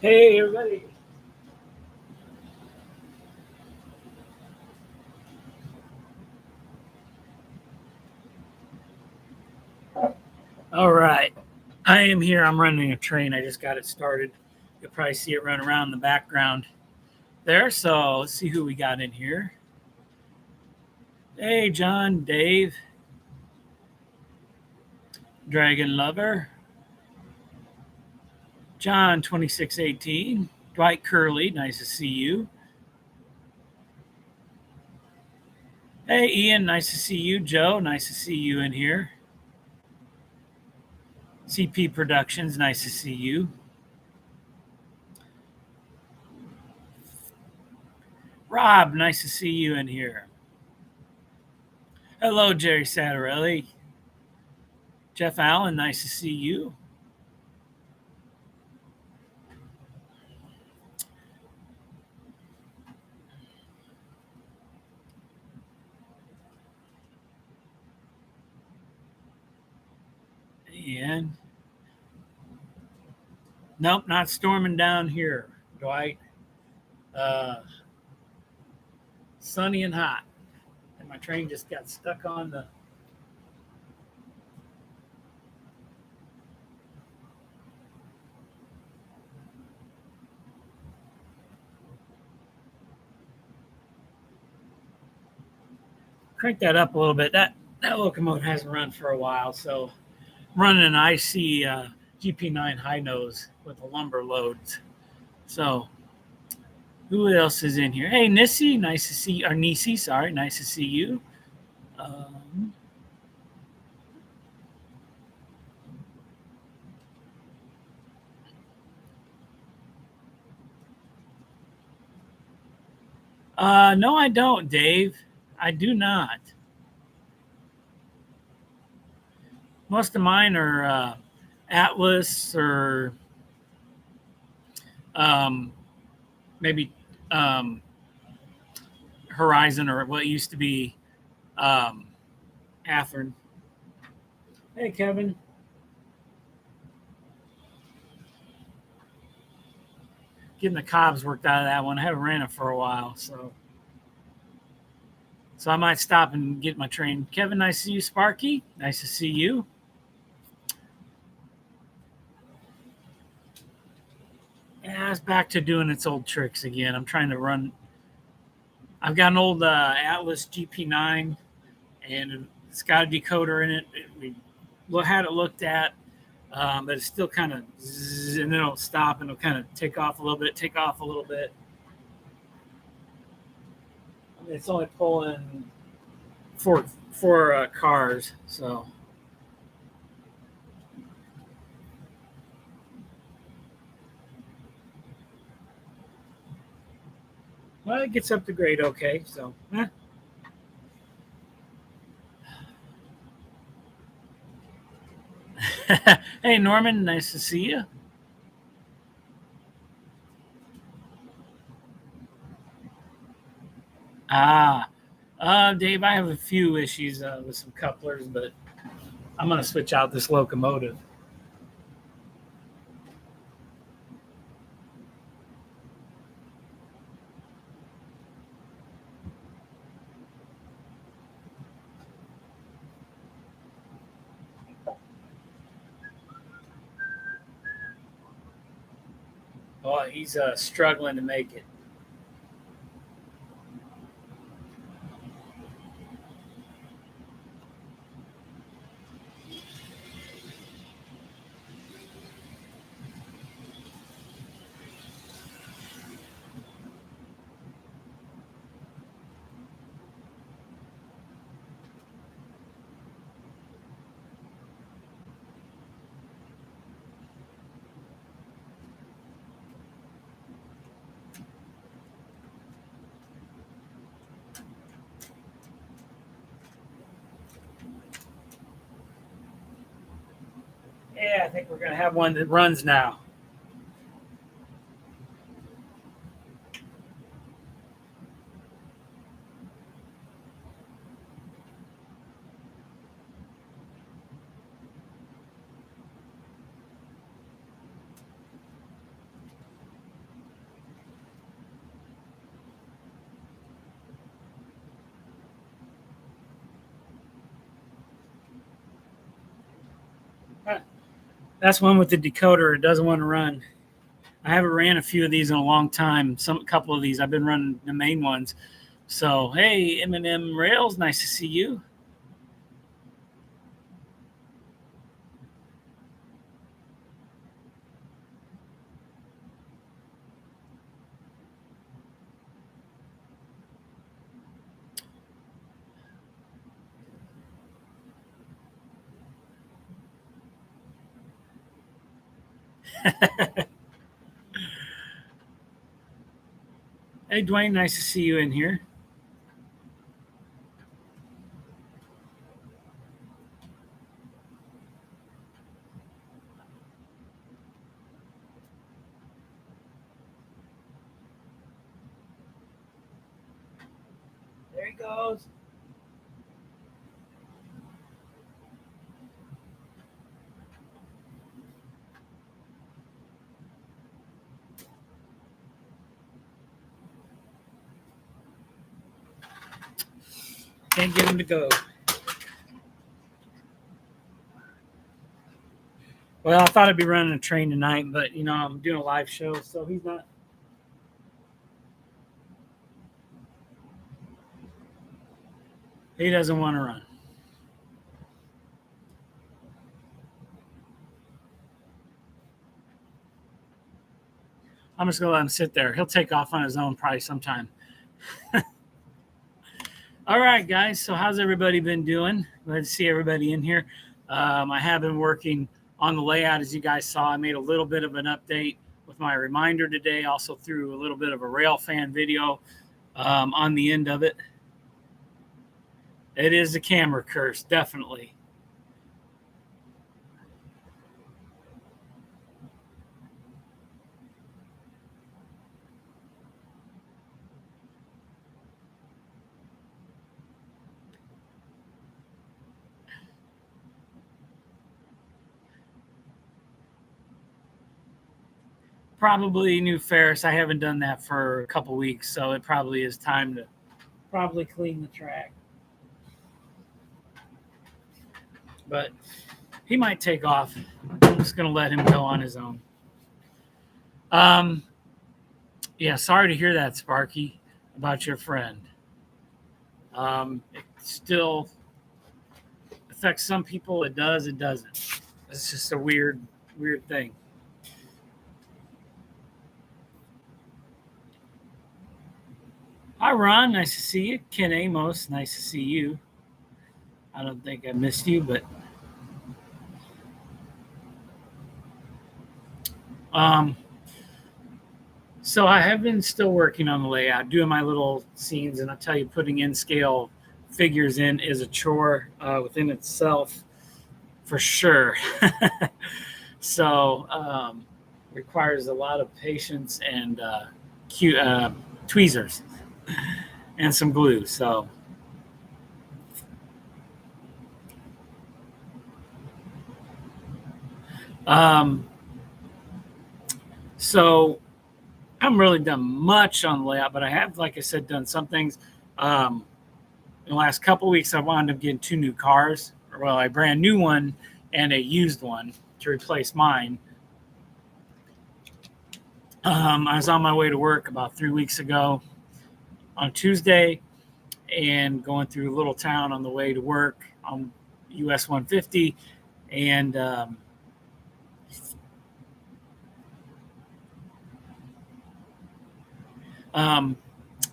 Hey, everybody. All right. I am here. I'm running a train. I just got it started. You'll probably see it run around in the background there. So let's see who we got in here. Hey, John, Dave, Dragon Lover, John 2618, Dwight Curley. Nice to see you. Hey, Ian. Nice to see you. Joe. Nice to see you in here. CP Productions. Nice to see you. Rob. Nice to see you in here. Hello, Jerry Sattarelli. Jeff Allen. Nice to see you. And nope, not storming down here, Dwight. Uh, Sunny and hot. And my train just got stuck on the. Crank that up a little bit. That locomotive hasn't run for a while, so I'm running an IC GP9 high nose with the lumber loads. So who else is in here? Hey, Nissy, nice to see or Nisi, sorry, nice to see you. Um, no, I don't, Dave. I do not. Most of mine are Atlas or um, maybe um, Horizon or what used to be um, Athearn. Hey, Kevin. Getting the cobs worked out of that one. I haven't ran it for a while, so I might stop and get my train. Kevin, nice to see you. Sparky, nice to see you. Yeah, it's back to doing its old tricks again. I'm trying to run. I've got an old Atlas GP9, and it's got a decoder in it. We had it looked at, but it's still kind of, and then it'll stop and it'll kind of take off a little bit, take off a little bit. I mean, it's only pulling four cars, so. Well, it gets up to grade okay, so. Hey, Norman, nice to see you. Ah, Dave, I have a few issues with some couplers, but I'm going to switch out this locomotive. Oh, he's struggling to make it. Yeah, I think we're going to have one that runs now. That's one with the decoder. It doesn't want to run. I haven't ran a few of these in a long time. Some couple of these I've been running the main ones. So hey, M&M Rails, nice to see you. Hey, Dwayne, nice to see you in here. There he goes. Can't get him to go. Well, I thought I'd be running a train tonight, but I'm doing a live show, so he's not. He doesn't want to run. I'm just gonna let him sit there. He'll take off on his own probably sometime. All right, guys. So how's everybody been doing? Glad to see everybody in here. I have been working on the layout, as you guys saw. I made a little bit of an update with my reminder today. Also threw a little bit of a Railfan video on the end of it. It is a camera curse, definitely. Probably new Ferris. I haven't done that for a couple weeks, so it probably is time to probably clean the track. But he might take off. I'm just gonna let him go on his own. Yeah, sorry to hear that, Sparky, about your friend. It still affects some people. It does. It doesn't. It's just a weird thing. Hi, Ron. Nice to see you. Ken Amos. Nice to see you. I don't think I missed you, but um, so I have been still working on the layout, doing my little scenes, and I tell you, putting in scale figures in is a chore within itself, for sure. So requires a lot of patience and tweezers and some glue. So um, so I haven't really done much on the layout, but I have, like I said, done some things. In the last couple of weeks, I wound up getting 2 new cars. Well, a brand new one and a used one to replace mine. I was on my way to work about 3 weeks ago on Tuesday and going through a little town on the way to work on US 150. And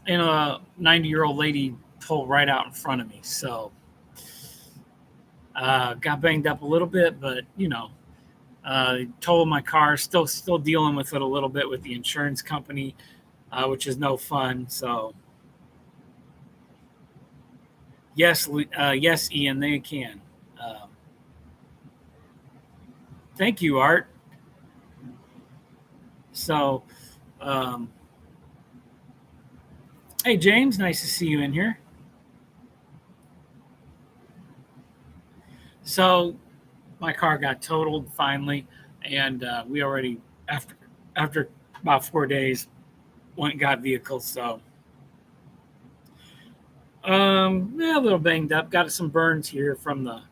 and a 90-year-old lady pulled right out in front of me. So got banged up a little bit, but totaled my car. Still dealing with it a little bit with the insurance company, which is no fun. So yes, yes, Ian, they can. Thank you, Art. So, hey, James, nice to see you in here. So, my car got totaled finally, and we already after about 4 days went and got vehicles. So, yeah, a little banged up. Got some burns here from the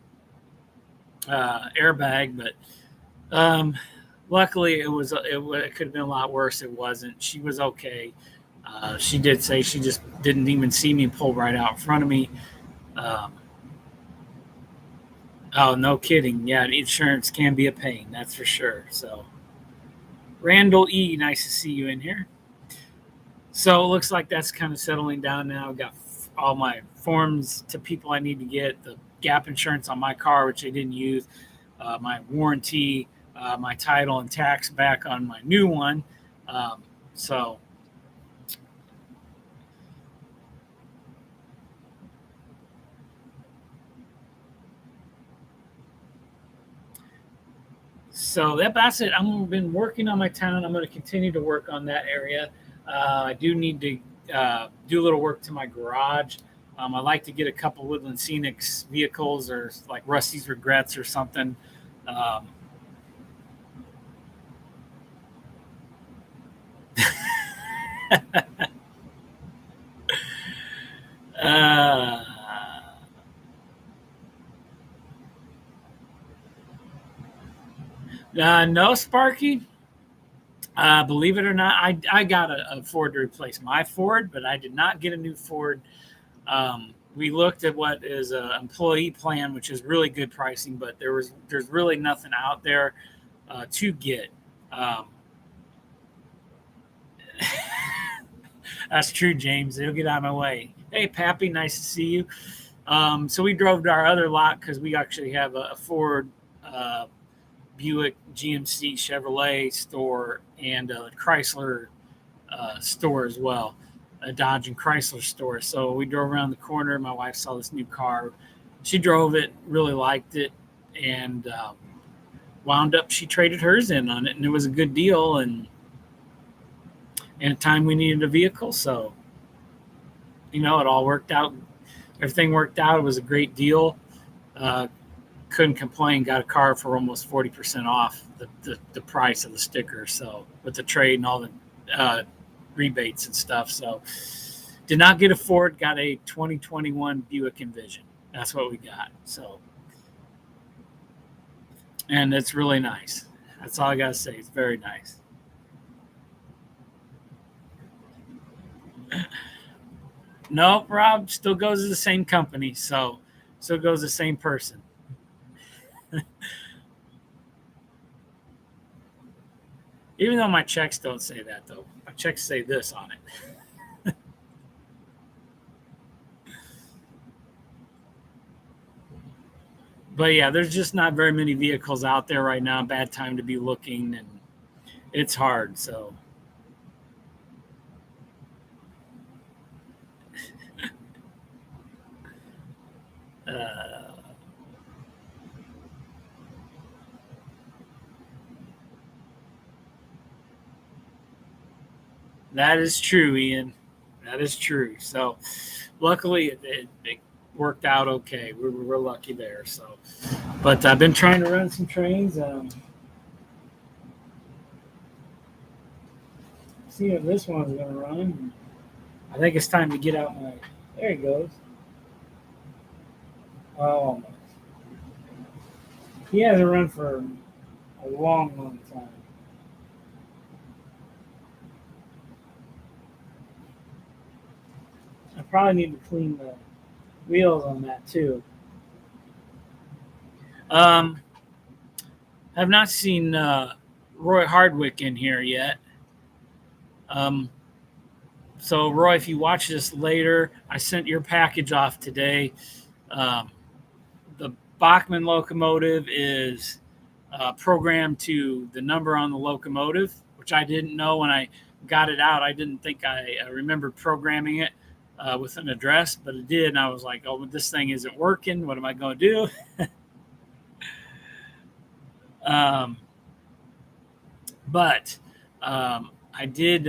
airbag, but luckily it could have been a lot worse. It wasn't. She was okay. She did say she just didn't even see me pull right out in front of me. Um, oh, no kidding. Yeah, insurance can be a pain. That's for sure. So, Randall E, nice to see you in here. So it looks like that's kind of settling down now. I've got all my forms to people I need to get, the gap insurance on my car, which I didn't use, my warranty, my title and tax back on my new one. So that's it. I've been working on my town. I'm going to continue to work on that area. I do need to do a little work to my garage. I like to get a couple Woodland Scenics vehicles or like Rusty's Regrets or something. Um, uh, no, Sparky. Believe it or not, I got a Ford to replace my Ford, but I did not get a new Ford. We looked at what is an employee plan, which is really good pricing, but there's really nothing out there to get. Um, that's true, James. It'll get out of my way. Hey, Pappy, nice to see you. So we drove to our other lot because we actually have a Ford, Buick, GMC, Chevrolet store, and a Chrysler store as well, a Dodge and Chrysler store. So we drove around the corner. My wife saw this new car. She drove it, really liked it, and wound up she traded hers in on it, and it was a good deal. And a time we needed a vehicle, so it all worked out. Everything worked out. It was a great deal. Uh, couldn't complain. Got a car for almost 40% off the price of the sticker. So with the trade and all the rebates and stuff. So did not get a Ford. Got a 2021 Buick Envision. That's what we got. So, and it's really nice. That's all I gotta say. It's very nice. Nope, Rob still goes to the same company. So still goes the same person. Even though my checks don't say that, though. My checks say this on it. But yeah, there's just not very many vehicles out there right now. Bad time to be looking, and it's hard. So, uh, that is true, Ian. That is true. So, luckily, it worked out okay. We're lucky there. So, but I've been trying to run some trains. See if this one's going to run. I think it's time to get out my. There he goes. Oh, he hasn't run for a long, long time. I probably need to clean the wheels on that too. Um, I've not seen Roy Hardwick in here yet. Um, so Roy, if you watch this later, I sent your package off today. Um, the Bachmann locomotive is programmed to the number on the locomotive, which I didn't know when I got it out. I didn't think I remembered programming it with an address, but it did. And I was like, oh, this thing isn't working. What am I going to do? um, but I did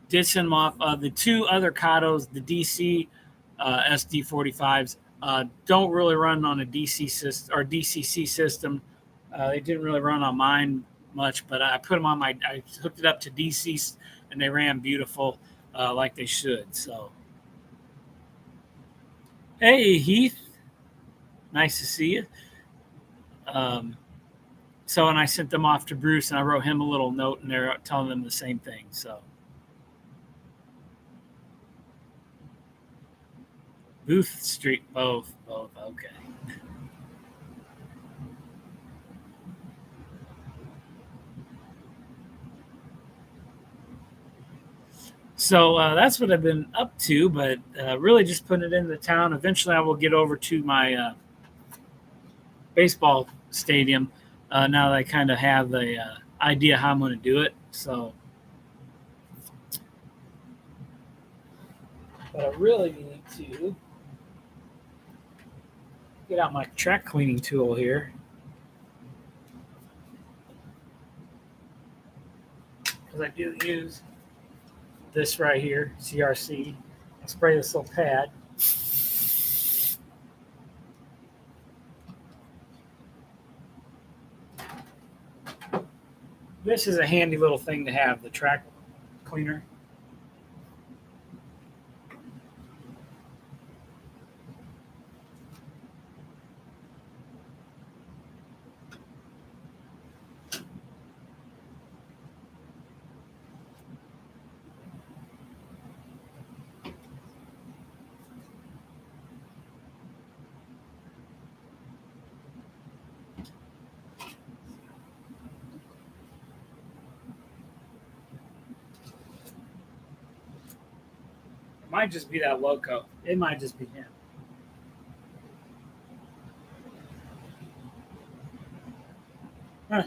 send them off. The two other Katos, the DC SD45s, don't really run on a DC system or DCC system. They didn't really run on mine much, but I put them on I hooked it up to DC, and they ran beautiful like they should. So, hey Heath, Nice to see you. So, and I sent them off to Bruce, and I wrote him a little note in there telling them the same thing. So, Booth Street, both. Okay. So that's what I've been up to, but really just putting it into the town. Eventually, I will get over to my baseball stadium now that I kind of have the idea how I'm going to do it. So, but I really need to get out my track cleaning tool here because I do use this right here, CRC. I spray this little pad. This is a handy little thing to have, the track cleaner. It might just be that loco. It might just be him. Huh.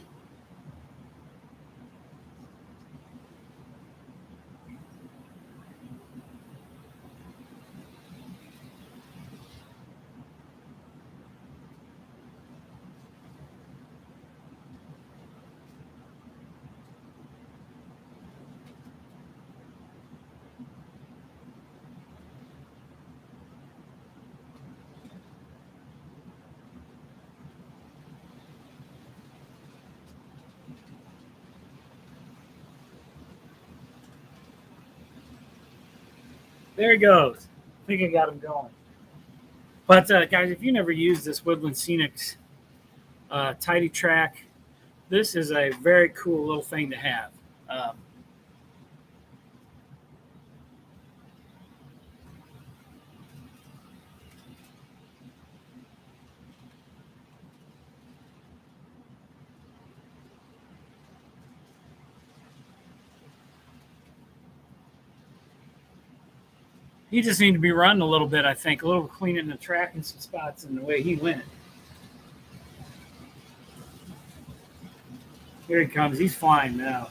There he goes. I think I got him going. But guys, if you never used this Woodland Scenics Tidy Track, this is a very cool little thing to have. Um, he just needs to be running a little bit, I think, a little cleaning the track in some spots in the way he went. Here he comes. He's flying now.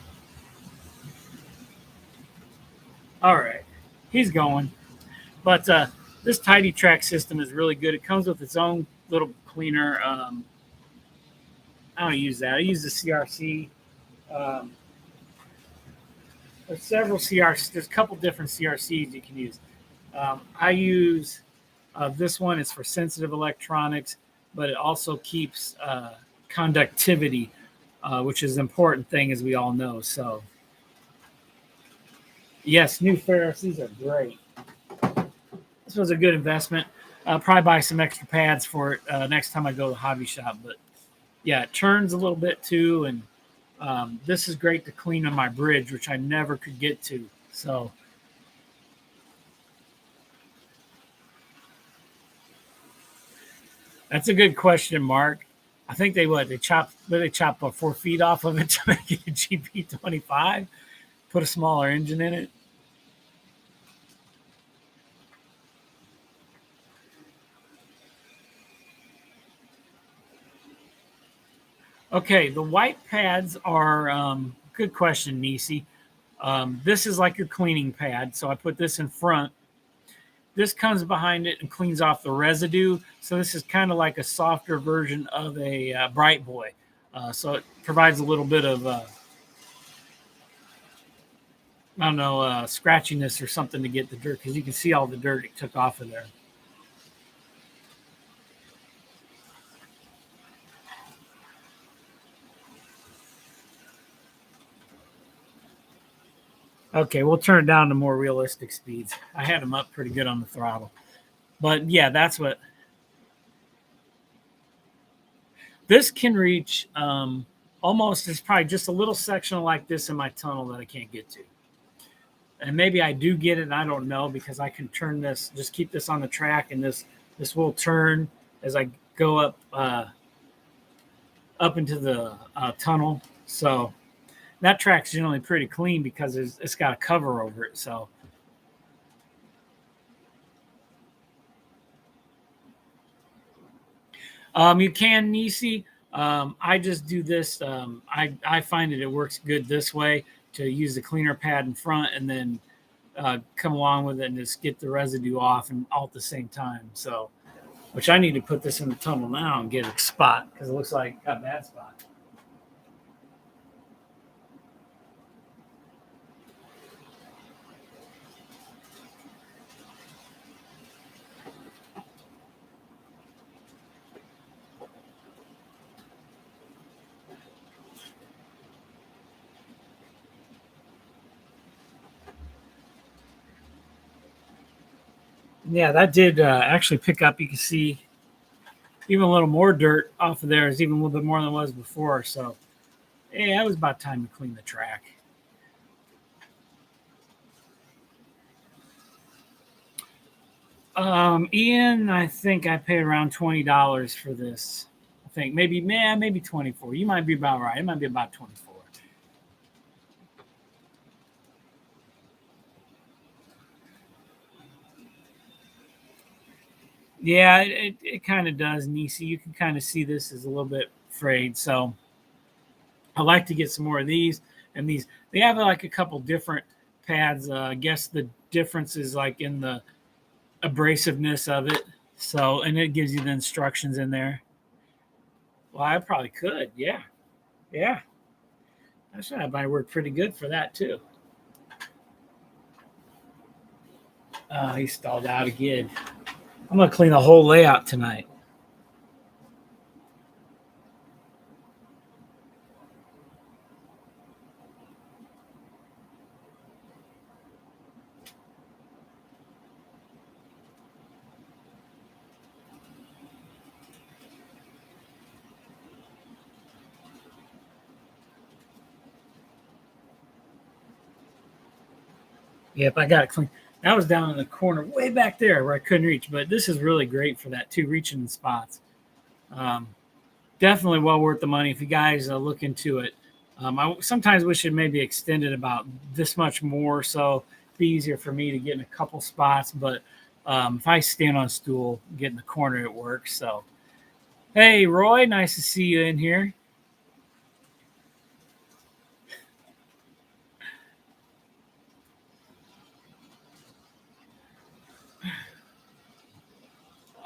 All right. He's going. But this Tidy Track system is really good. It comes with its own little cleaner. I don't use that. I use the CRC. Um, there's several CRCs. There's a couple different CRCs you can use. I use this one. It's for sensitive electronics, but it also keeps conductivity, which is an important thing, as we all know. So, yes, new Ferris. These are great. This was a good investment. I'll probably buy some extra pads for it next time I go to the hobby shop. But yeah, it turns a little bit too, and this is great to clean on my bridge, which I never could get to. So that's a good question, Mark. I think they chop 4 feet off of it to make it a GP25, put a smaller engine in it. Okay, the white pads are good question, Nisi. This is like your cleaning pad, so I put this in front. This comes behind it and cleans off the residue. So this is kind of like a softer version of a Bright Boy. So it provides a little bit of I don't know scratchiness or something to get the dirt because you can see all the dirt it took off of there. Okay, we'll turn it down to more realistic speeds. I had them up pretty good on the throttle, but yeah, that's what. This can reach almost, it's probably just a little section like this in my tunnel that I can't get to. And maybe I do get it, and I don't know, because I can turn this, just keep this on the track, and this will turn as I go up into the tunnel. So that track's generally pretty clean because it's got a cover over it. So you can, Nisi. I just do this. I find it works good this way, to use the cleaner pad in front and then come along with it and just get the residue off and all at the same time. So, which I need to put this in the tunnel now and get a spot, because it looks like a bad spot. Yeah, that did actually pick up. You can see even a little more dirt off of there. Is even a little bit more than it was before. So, yeah, it was about time to clean the track. Ian, I think I paid around $20 for this. I think maybe 24. You might be about right. It might be about 24. Yeah, it kind of does, Nisi. You can kind of see this is a little bit frayed. So I like to get some more of these and these. They have like a couple different pads. I guess the difference is like in the abrasiveness of it. So, and it gives you the instructions in there. Well, I probably could. Yeah. Yeah. That might work pretty good for that too. He stalled out again. I'm going to clean the whole layout tonight. Yep, I got it clean. That was down in the corner, way back there where I couldn't reach. But this is really great for that too, reaching in spots. Um, Definitely well worth the money if you guys look into it. I sometimes wish it maybe extended about this much more, so it'd be easier for me to get in a couple spots. But if I stand on a stool, get in the corner, it works. So, hey, Roy, nice to see you in here.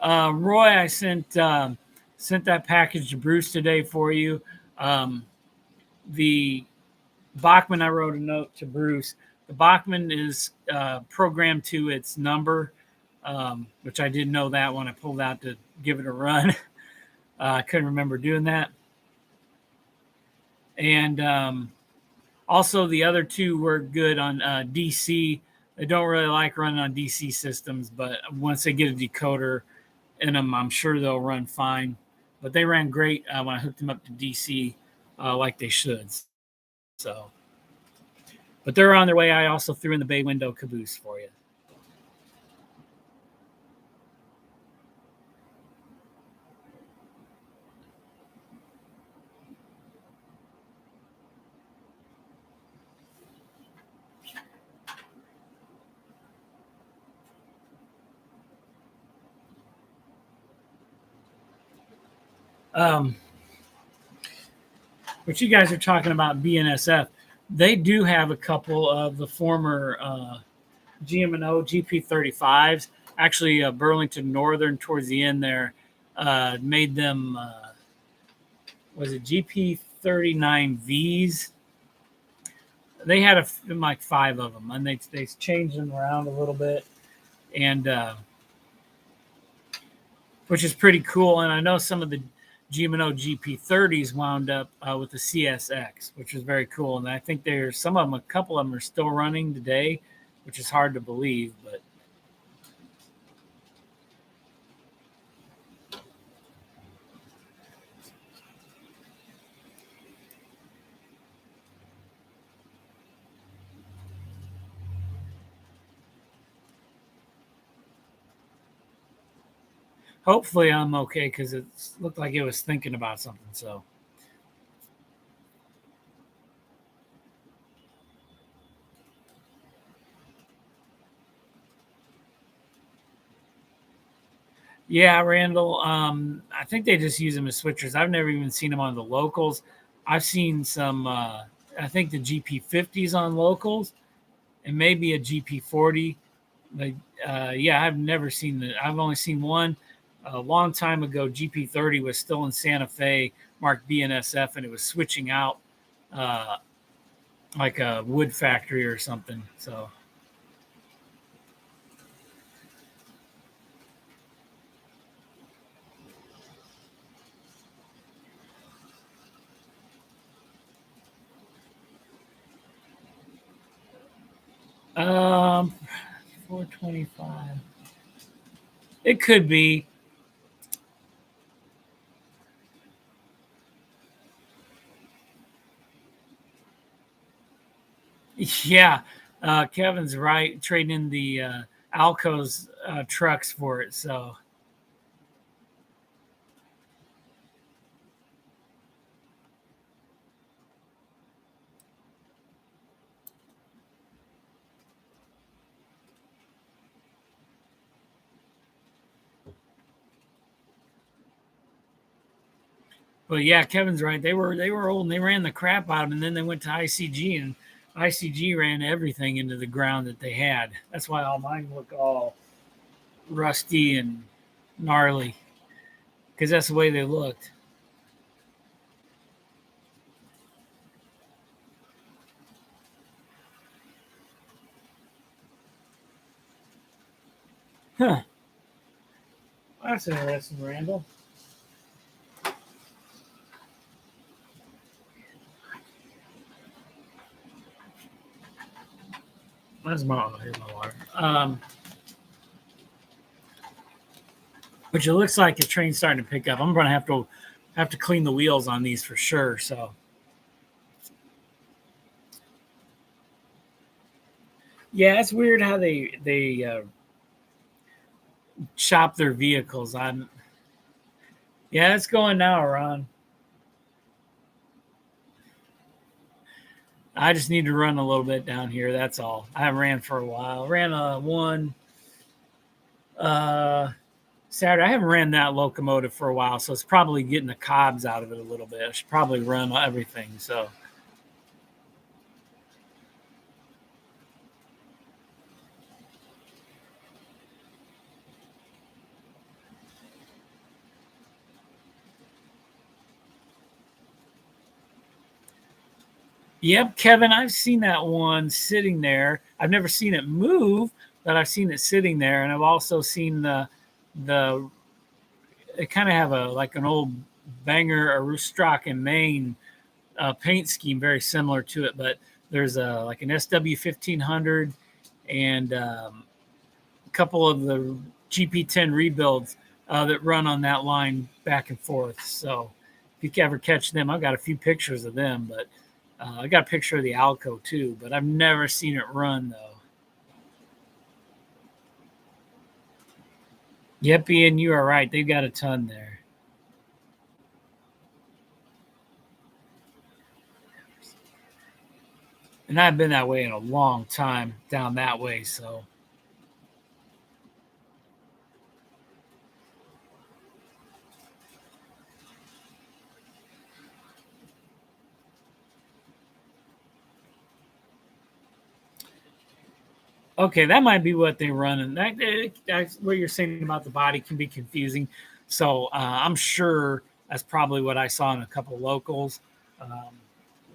Roy, I sent that package to Bruce today for you. The Bachmann, I wrote a note to Bruce. The Bachmann is programmed to its number, which I didn't know that when I pulled out to give it a run. I couldn't remember doing that. And also, the other two were good on DC. They don't really like running on DC systems, but once they get a decoder in them, I'm sure they'll run fine. But they ran great when I hooked them up to DC like they should. So, but they're on their way. I also threw in the bay window caboose for you. Um, but you guys are talking about BNSF. They do have a couple of the former GM&O GP35s. Actually, Burlington Northern towards the end there made them, was it GP39Vs? They had like five of them, and they changed them around a little bit, and which is pretty cool. And I know some of the GM&O GP30s wound up with the CSX, which was very cool. And I think there's some of them, a couple of them are still running today, which is hard to believe. But Hopefully, I'm okay because it looked like it was thinking about something. So, yeah, Randall. I think they just use them as switchers. I've never even seen them on the locals. I've seen some. I think the GP50s on locals, and maybe a GP40. Like, yeah, I've never seen the. I've only seen one a long time ago. GP30 was still in Santa Fe, marked BNSF, and it was switching out uh, like a wood factory or something. So, 425. It could be. Yeah, Kevin's right. Trading in the Alco's trucks for it. So, but yeah, Kevin's right. They were old and they ran the crap out of them, and then they went to ICG and ICG ran everything into the ground that they had. That's why all mine look all rusty and gnarly because that's the way they looked. Huh? That's interesting, Randall. That's my here's my water. Which it looks like the train's starting to pick up. I'm going to have to clean the wheels on these for sure. So yeah, it's weird how they shop their vehicles. I'm Yeah, it's going now, Ron. I just need to run a little bit down here. That's all. I haven't ran for a while. I ran a one uh, Saturday. I haven't ran that locomotive for a while, so it's probably getting the cobs out of it a little bit. I should probably run everything. So yep, Kevin, I've seen that one sitting there. I've never seen it move, but I've seen it sitting there, and I've also seen the they kind of have a like an old Banger or Roostrock in Maine paint scheme, very similar to it. But there's a like an SW 1500 and a couple of the GP10 rebuilds that run on that line back and forth. So if you can ever catch them, I've got a few pictures of them, but I got a picture of the Alco too, but I've never seen it run though. Yep, Ian, you are right. They've got a ton there. And I've been that way in a long time down that way. So, okay, that might be what they run. And that's what you're saying about the body can be confusing. So, I'm sure that's probably what I saw in a couple locals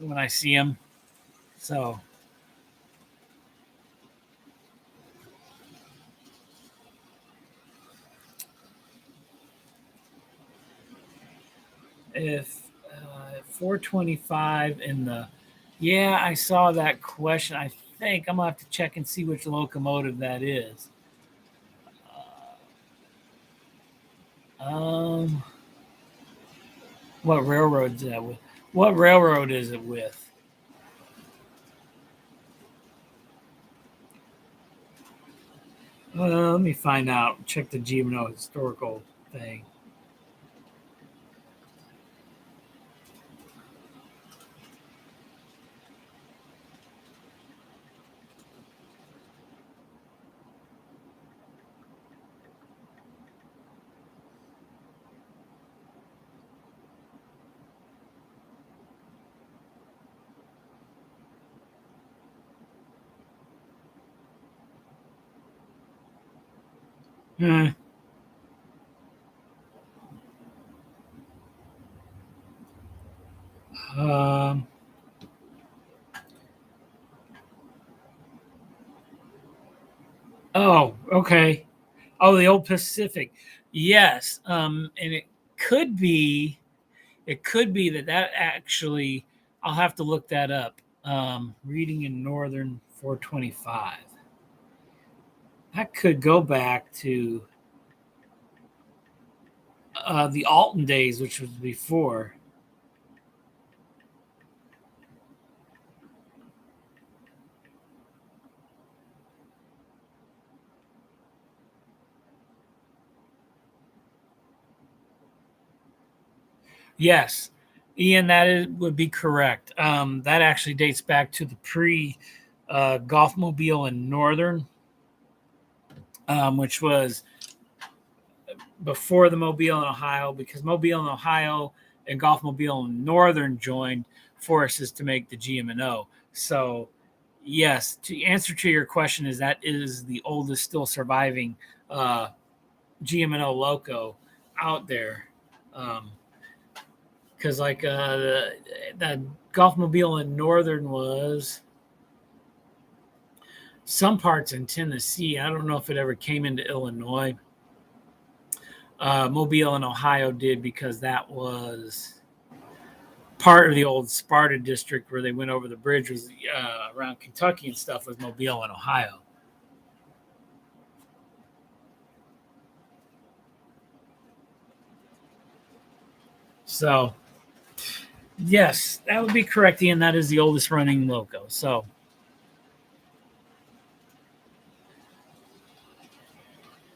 when I see them. So, if 425 in the, yeah, I saw that question. I think I'm gonna have to check and see which locomotive that is. Um, what railroad is that with? What railroad is it with? Let me find out. Check the Geo historical. thing. Hmm. Um, oh, okay. Oh, the old Pacific. Yes. And could be, it could be that actually, I'll have to look that up. Reading in Northern 425. That could go back to the Alton days, which was before. Yes, Ian, would be correct. That actually dates back to the pre Golfmobile in Northern, which was before the Mobile in Ohio, because Mobile in Ohio and Golfmobile in Northern joined forces to make the GM&O. So, yes, to answer to your question is that is the oldest still surviving uh, GM&O loco out there. Because the Golfmobile in Northern was some parts in Tennessee. I don't know if it ever came into Illinois. Mobile in Ohio did, because that was part of the old Sparta district where they went over the bridge, was around Kentucky and stuff, was Mobile in Ohio. So yes, that would be correct, Ian. That is the oldest running loco. So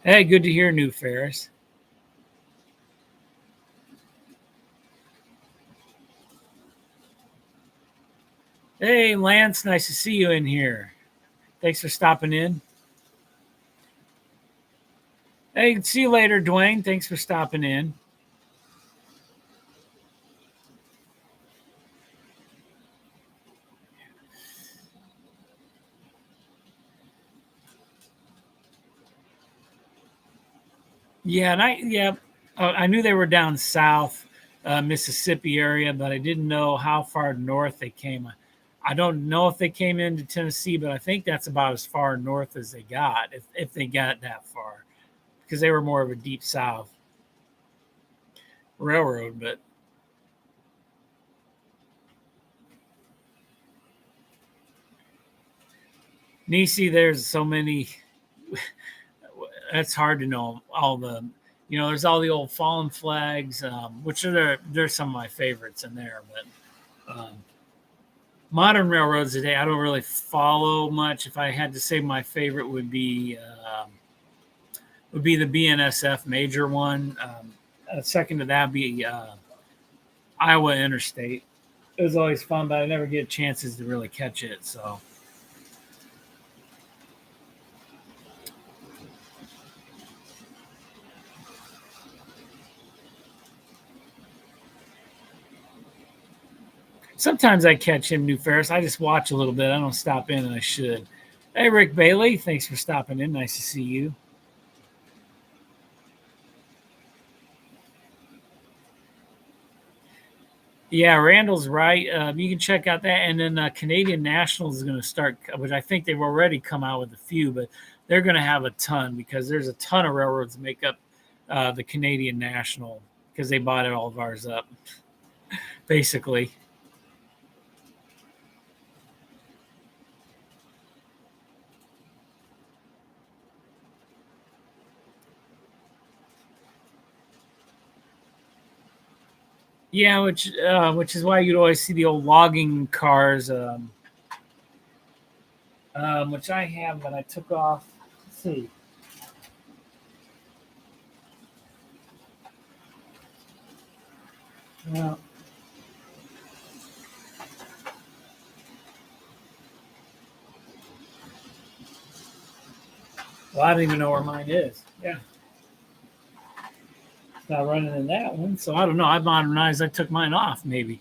hey, good to hear, New Ferris. Hey, Lance, nice to see you in here. Thanks for stopping in. Hey, see you later, Dwayne. Thanks for stopping in. Yeah, I knew they were down south, Mississippi area, but I didn't know how far north they came. I don't know if they came into Tennessee, but I think that's about as far north as they got, if they got that far, because they were more of a deep south railroad. But Nisi, there's so many. It's hard to know all the. There's all the old fallen flags, which they're some of my favorites in there, but. Modern railroads today, I don't really follow much. If I had to say, my favorite would be the BNSF major one. Second to that be Iowa Interstate. It was always fun, but I never get chances to really catch it. So sometimes I catch him, New Ferris. I just watch a little bit. I don't stop in, and I should. Hey, Rick Bailey, thanks for stopping in. Nice to see you. Yeah, Randall's right. You can check out that, and then Canadian National is going to start, which I think they've already come out with a few, but they're going to have a ton, because there's a ton of railroads that make up the Canadian National, because they bought it all of ours up, basically. Yeah, which is why you'd always see the old logging cars, which I have, but I took off. Let's see. Well, I don't even know where mine is. Yeah, it's not running in that one. So I don't know. I modernized. I took mine off maybe,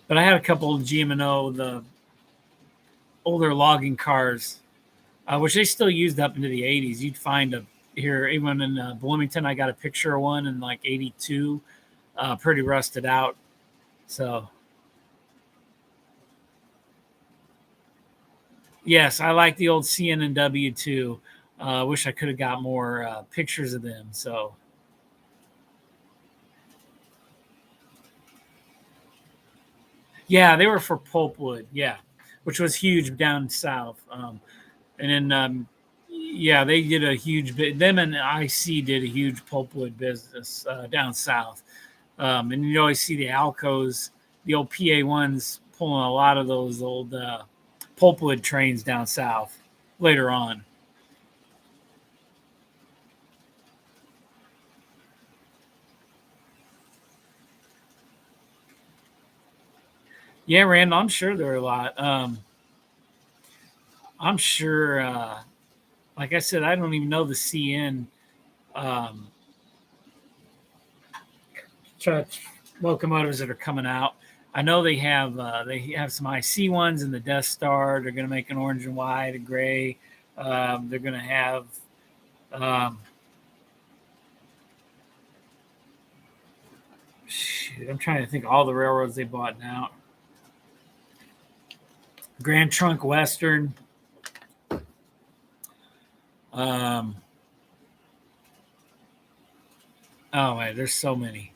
but I had a couple of GM&O, the older logging cars, which they still used up into the 80s. You'd find a here even in Bloomington. I got a picture of one in like 82, pretty rusted out. So yes, I like the old CN&W too. Wish I could have got more pictures of them. So yeah, they were for pulpwood. Yeah, which was huge down south. And then yeah, they did a huge bit. Them and IC did a huge pulpwood business down south. And you always see the Alcos, the old PA ones, pulling a lot of those old pulpwood trains down south later on. Yeah, Randall, I'm sure there are a lot. I'm sure, like I said, I don't even know the CN um, truck locomotives that are coming out. I know they have some IC ones in the Death Star. They're going to make an orange and white, a gray. They're going to have um, shoot, I'm trying to think of all the railroads they bought now. Grand Trunk Western. Um, oh man, there's so many.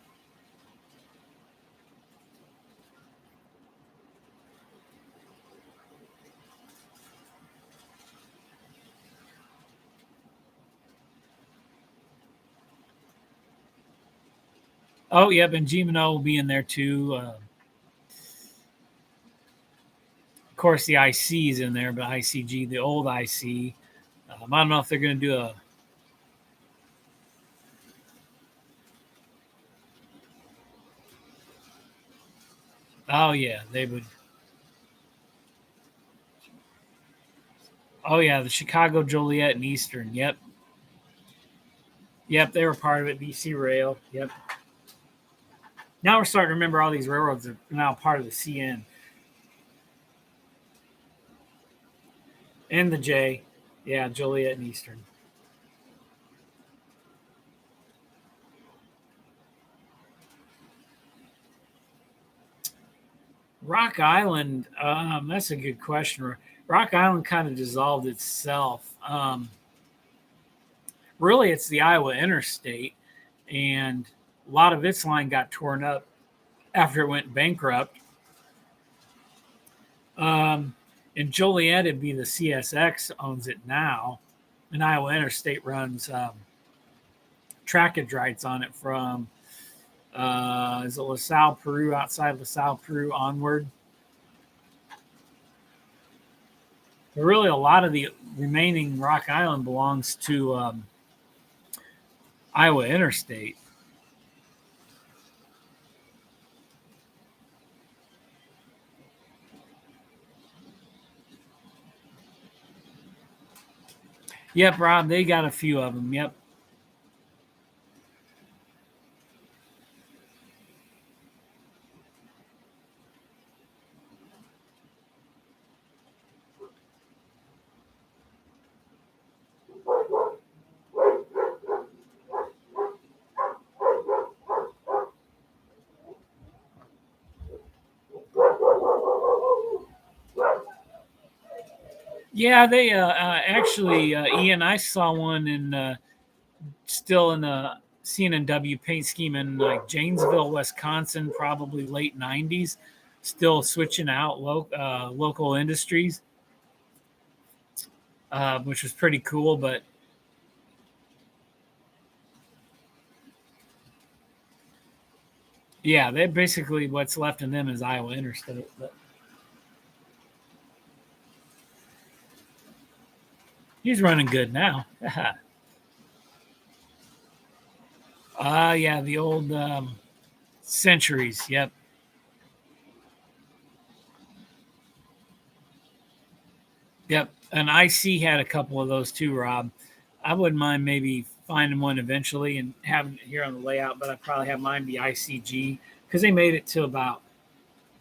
Oh yeah, and Gmino will be in there too. Of course, the IC is in there, but ICG, the old IC. I don't know if they're going to do a. Oh yeah, they would. Oh yeah, the Chicago Joliet and Eastern. Yep, yep, they were part of it. BC Rail. Yep. Now we're starting to remember all these railroads are now part of the CN and the J. Yeah, Joliet and Eastern. Rock Island. That's a good question. Rock Island kind of dissolved itself. Really, it's the Iowa Interstate, and a lot of its line got torn up after it went bankrupt. Um, in Joliet, it'd be the CSX owns it now, and Iowa Interstate runs trackage rights on it from is it LaSalle, Peru, outside LaSalle, Peru onward. But really, a lot of the remaining Rock Island belongs to Iowa Interstate. Yep, Rob, they got a few of them. Yep. Yeah, they actually, Ian, I saw one in still in the CN&W paint scheme in like Janesville, Wisconsin, probably late '90s. Still switching out local industries, which was pretty cool. But yeah, they basically what's left in them is Iowa Interstate. But he's running good now. Yeah, the old Centuries. Yep. Yep. And IC had a couple of those too, Rob. I wouldn't mind maybe finding one eventually and having it here on the layout, but I'd probably have mine be ICG because they made it to about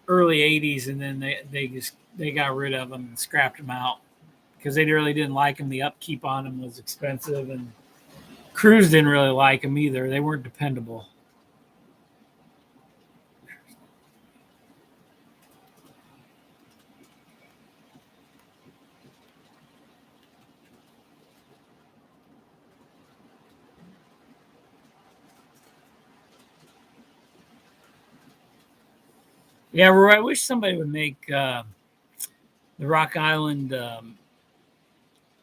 early 80s and then they got rid of them and scrapped them out because they really didn't like them. The upkeep on them was expensive and crews didn't really like them either. They weren't dependable. Yeah, Roy, I wish somebody would make the Rock Island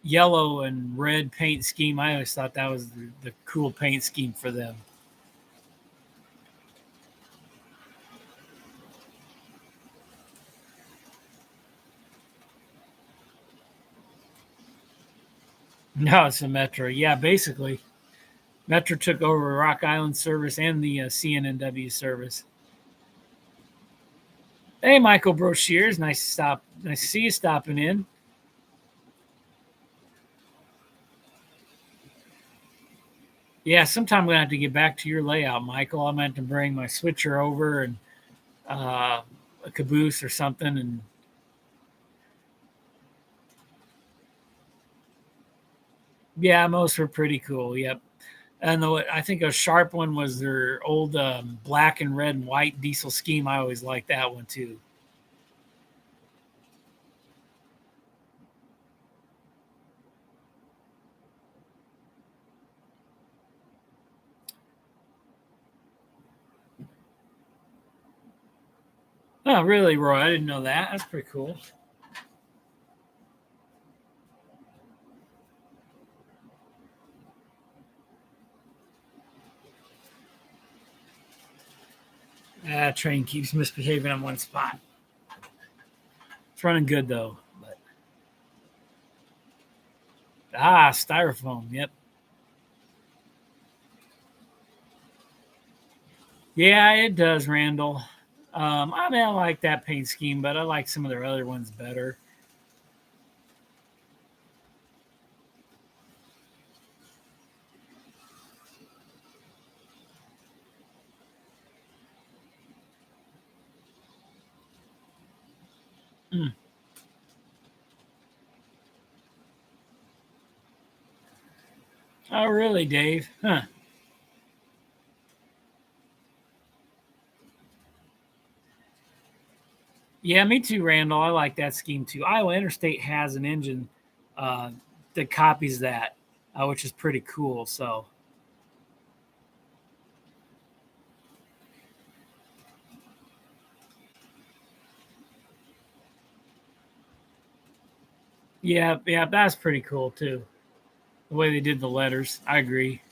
yellow and red paint scheme. I always thought that was the cool paint scheme for them. No, it's a Metro. Yeah, basically, Metro took over Rock Island service and the CNNW service. Hey, Michael Broshears, nice to stop. Nice to see you stopping in. Yeah, sometime I'm gonna have to get back to your layout, Michael. I'm going to bring my switcher over and uh, a caboose or something, and yeah, most were pretty cool. Yep. And I think a sharp one was their old black and red and white diesel scheme. I always liked that one too. Oh, really, Roy? I didn't know that. That's pretty cool. Train keeps misbehaving on one spot. It's running good though. But styrofoam. Yep. Yeah, it does, Randall. I mean, I like that paint scheme, but I like some of their other ones better. Mm. Oh, really, Dave? Huh. Yeah, me too, Randall. I like that scheme too. Iowa Interstate has an engine uh, that copies that, which is pretty cool. So, yeah, yeah, that's pretty cool too. The way they did the letters, I agree.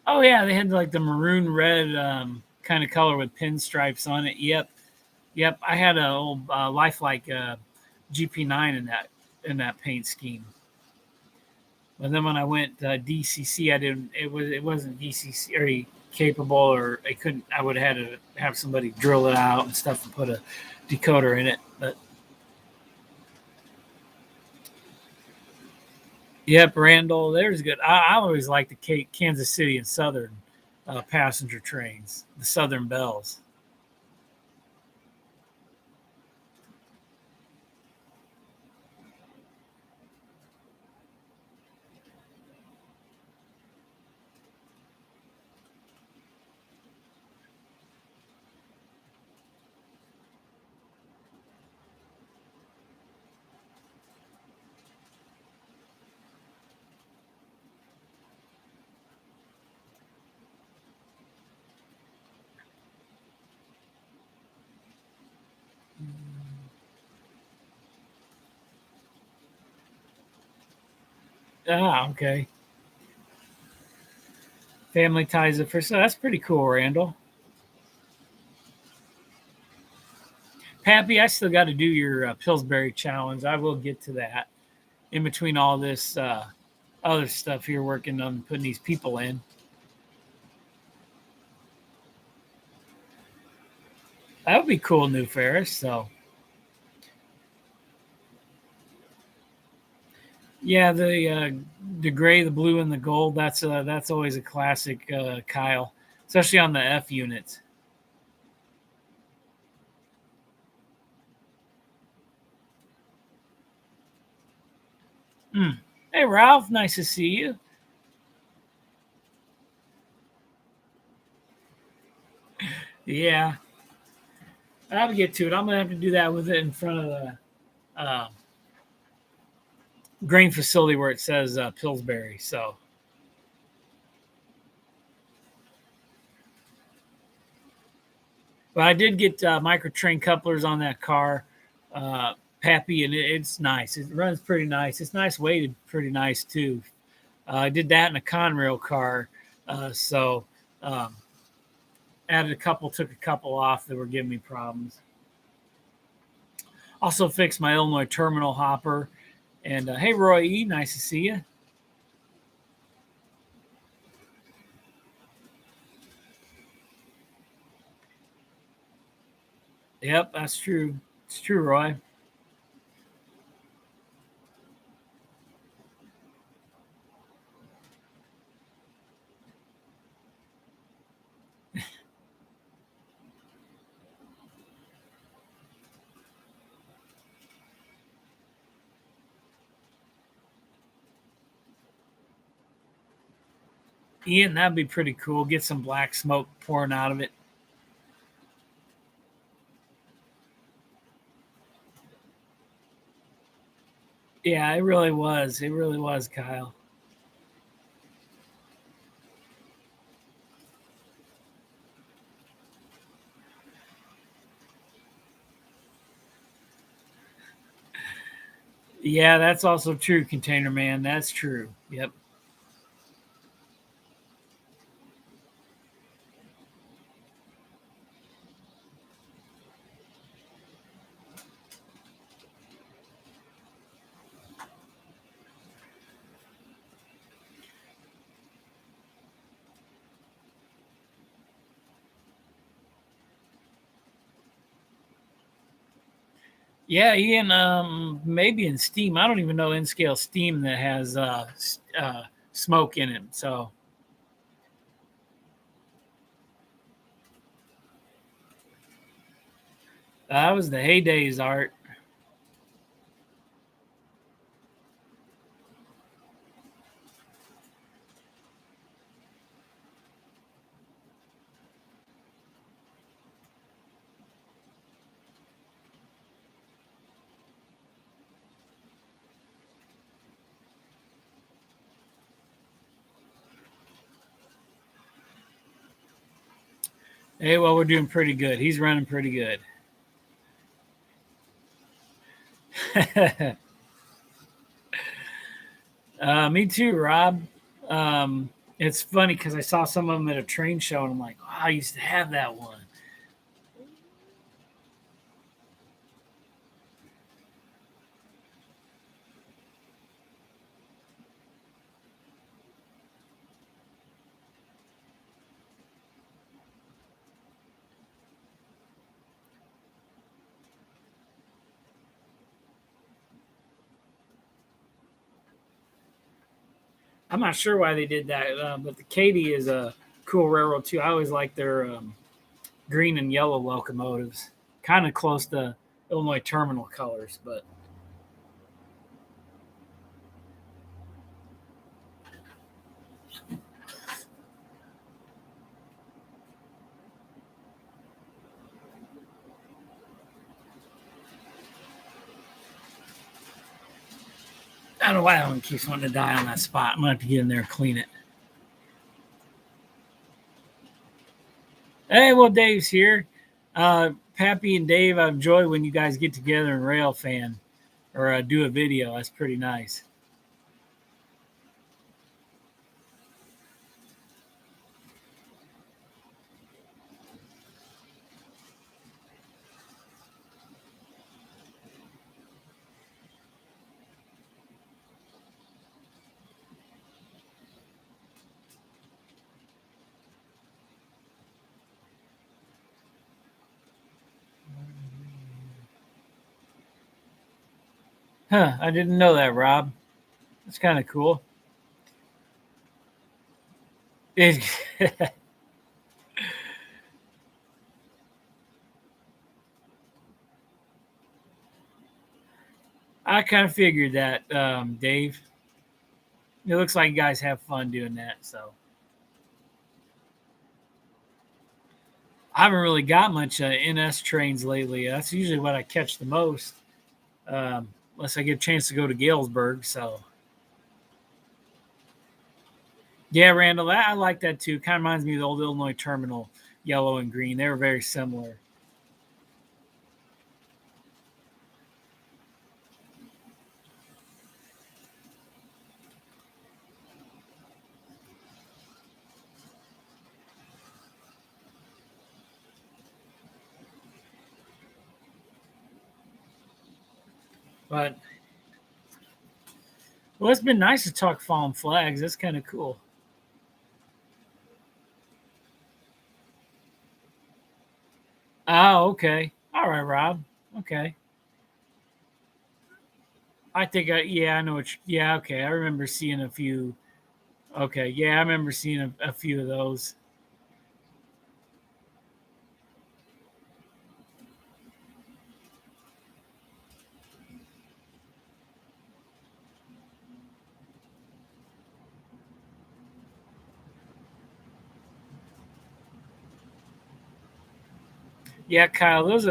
Oh yeah, they had like the maroon red kind of color with pinstripes on it. Yep, yep. I had a old lifelike GP9 in that paint scheme. But then when I went DCC, I didn't. It wasn't DCC or capable, or I couldn't. I would have had to have somebody drill it out and stuff and put a decoder in it. But yep, Randall, there's good. I always like the Kansas City and Southern passenger trains, the Southern Bells. Ah, okay. Family ties it for so that's pretty cool, Randall. Pappy, I still got to do your Pillsbury challenge. I will get to that in between all this other stuff here, working on putting these people in. That would be cool, New Ferris. So, yeah, the gray, the blue, and the gold. That's always a classic, Kyle, especially on the F units. Mm. Hey, Ralph, nice to see you. Yeah, I'll get to it. I'm gonna have to do that with it in front of the uh, grain facility where it says Pillsbury. So, but I did get micro train couplers on that car, Pappy, and it's nice. It runs pretty nice. It's nice weighted, pretty nice too. I did that in a Conrail car, so um, added a couple, took a couple off that were giving me problems. Also fixed my Illinois terminal hopper. And hey, Roy E, nice to see you. Yep, that's true. It's true, Roy. Ian, that'd be pretty cool. Get some black smoke pouring out of it. Yeah, it really was. It really was, Kyle. Yeah, that's also true, Container Man. That's true. Yep. Yeah, Ian, maybe in Steam. I don't even know N scale Steam that has smoke in it. So that was the heydays, Art. Hey, well, we're doing pretty good. He's running pretty good. Me too, Rob. It's funny because I saw some of them at a train show, and I'm like, oh, I used to have that one. I'm not sure why they did that, but the Katy is a cool railroad too. I always like their green and yellow locomotives, kind of close to Illinois terminal colors, but I don't know why that one keeps wanting to die on that spot. I'm gonna have to get in there and clean it. Hey, well, Dave's here. Pappy and Dave, I enjoy when you guys get together and rail fan or do a video. That's pretty nice. Huh, I didn't know that, Rob. That's kind of cool. It- I kind of figured that, Dave. It looks like you guys have fun doing that. So I haven't really got much NS trains lately. That's usually what I catch the most, unless I get a chance to go to Galesburg. So yeah, Randall, I like that too. Kind of reminds me of the old Illinois Terminal, yellow and green. They were very similar. But well, it's been nice to talk fallen flags. That's kind of cool. Oh, okay. All right, Rob. Okay. I think yeah, I know what. Yeah, okay. I remember seeing a few. Okay, yeah, I remember seeing a few of those. Yeah, Kyle, those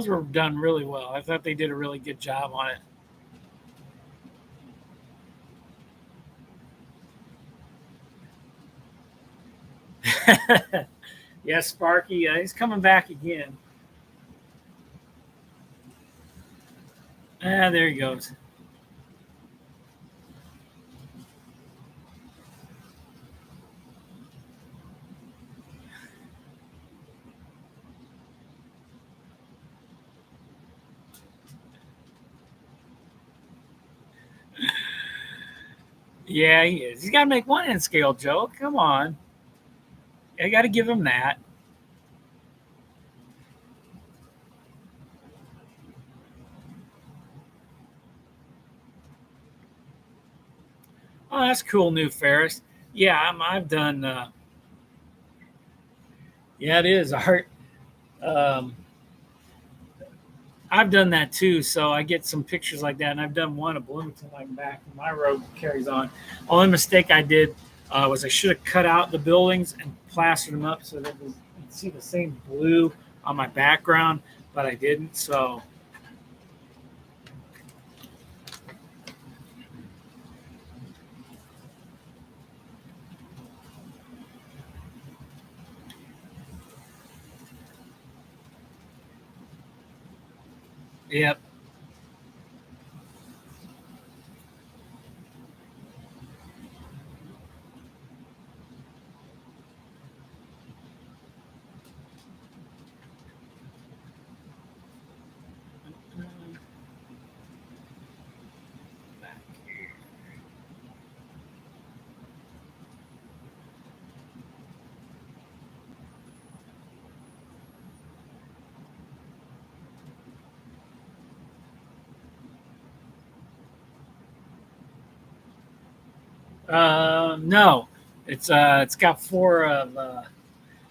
were done really well. I thought they did a really good job on it. Yeah, Sparky, he's coming back again. Ah, there he goes. Yeah, he is. He's got to make one end scale, Joe. Come on, I got to give him that. Oh, that's cool, new Ferris. Yeah, I've done. Yeah, it is art. Um, I've done that too, so I get some pictures like that, and I've done one of Bloomington like back. And my road carries on. Only mistake I did was I should have cut out the buildings and plastered them up so that you would see the same blue on my background, but I didn't. So, yep. No, it's got four of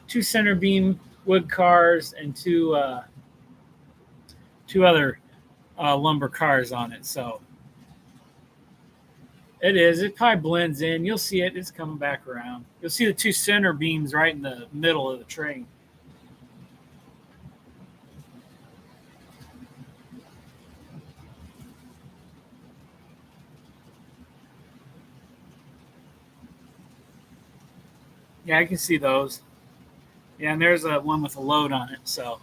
two center beam wood cars and two other lumber cars on it. So it is. It probably blends in. You'll see it. It's coming back around. You'll see the two center beams right in the middle of the train. Yeah, I can see those. Yeah, and there's a one with a load on it. So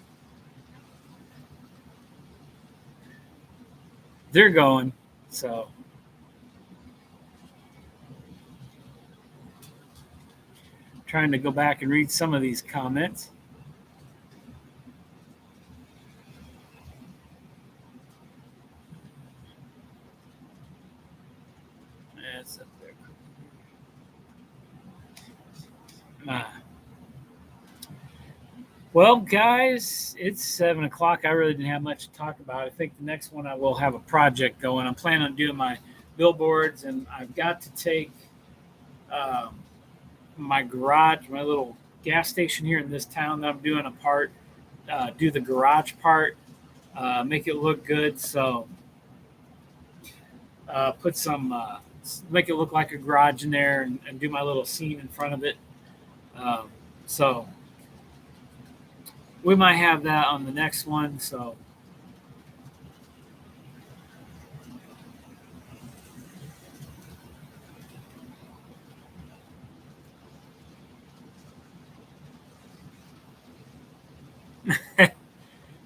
they're going. So trying to go back and read some of these comments. It's up there. Ah, Well, guys, it's 7 o'clock. I really didn't have much to talk about. I think the next one I will have a project going. I'm planning on doing my billboards, and I've got to take um, my garage, my little gas station here in this town that I'm doing a part, do the garage part, make it look good. So put some, make it look like a garage in there, and do my little scene in front of it. Um, so we might have that on the next one. So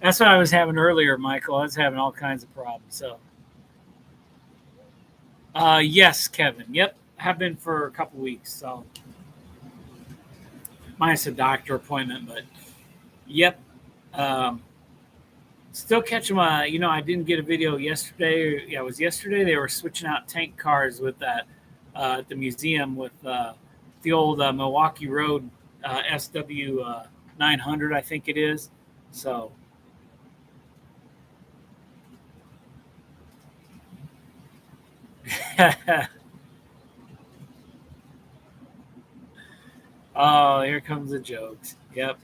that's what I was having earlier, Michael. I was having all kinds of problems. So, yes, Kevin. Yep, have been for a couple weeks. So, minus a doctor appointment, but yep. Um, Still catching my. I didn't get a video yesterday. Yeah, it was yesterday. They were switching out tank cars with that at the museum with the old Milwaukee Road SW 900, I think it is. So, oh, here comes the jokes. Yep.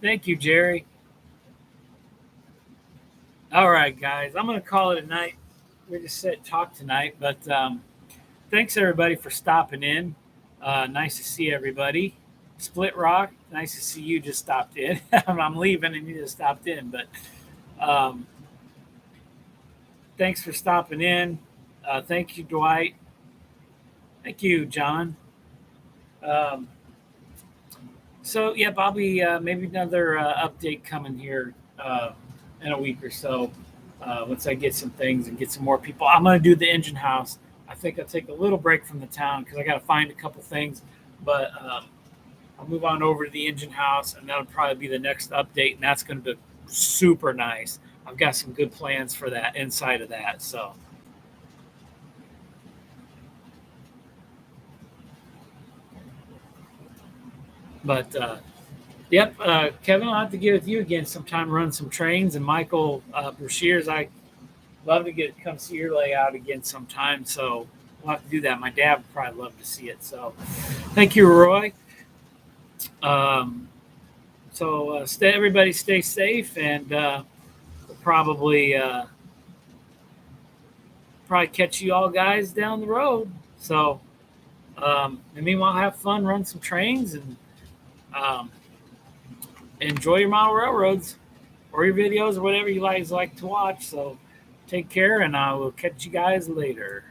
Thank you, Jerry. All right, guys. I'm going to call it a night. We just said talk tonight, but thanks everybody for stopping in. Nice to see everybody. Split Rock, nice to see you just stopped in. I'm leaving and you just stopped in, but um, thanks for stopping in. Thank you, Dwight. Thank you, John. Um, so, yep, I'll be maybe another update coming here in a week or so once I get some things and get some more people. I'm going to do the engine house. I think I'll take a little break from the town because I got to find a couple things, but I'll move on over to the engine house, and that'll probably be the next update, and that's going to be super nice. I've got some good plans for that inside of that. So, but yep, Kevin, I'll have to get with you again sometime, run some trains, and Michael Brashears, I love to get come see your layout again sometime. So we'll have to do that. My dad would probably love to see it. So thank you, Roy. Um, so everybody stay safe, and we'll probably catch you all guys down the road. So and meanwhile, have fun, run some trains, and um, enjoy your model railroads or your videos or whatever you guys like to watch. So take care, and I will catch you guys later.